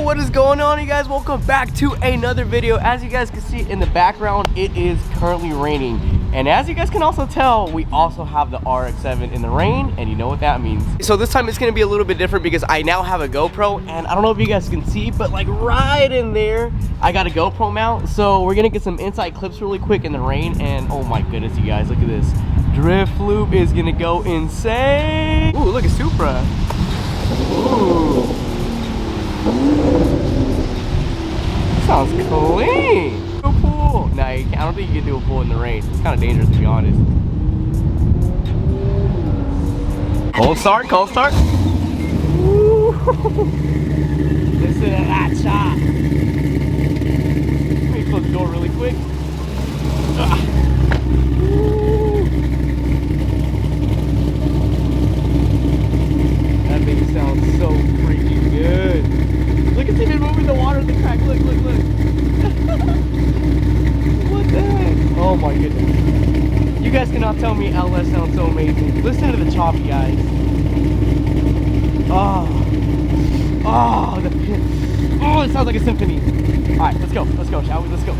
what is going on, you guys? Welcome back to another video. As you guys can see in the background, it is currently raining, and as you guys can also tell, we also have the Rx7 in the rain, and you know what that means. So this time it's gonna be a little bit different because I now have a GoPro, and I don't know if you guys can see, but like right in there I got a GoPro mount. So we're gonna get some inside clips really quick in the rain, and oh my goodness, you guys, look at this. Drift loop is gonna go insane. Ooh, look at Supra. Ooh. Sounds clean. Do a pool. Nah, I don't think you can do a pool in the rain. It's kind of dangerous, to be honest. Cold start, cold start. Ooh. Listen to that shot. Let me close the door really quick. That thing sounds so freaking good. Look at him moving the water in the crack. Look, look, look. What the heck? Oh my goodness. You guys cannot tell me LS sounds so amazing. Listen to the choppy, guys. Oh, it sounds like a symphony. All right, let's go, shall we? Let's go.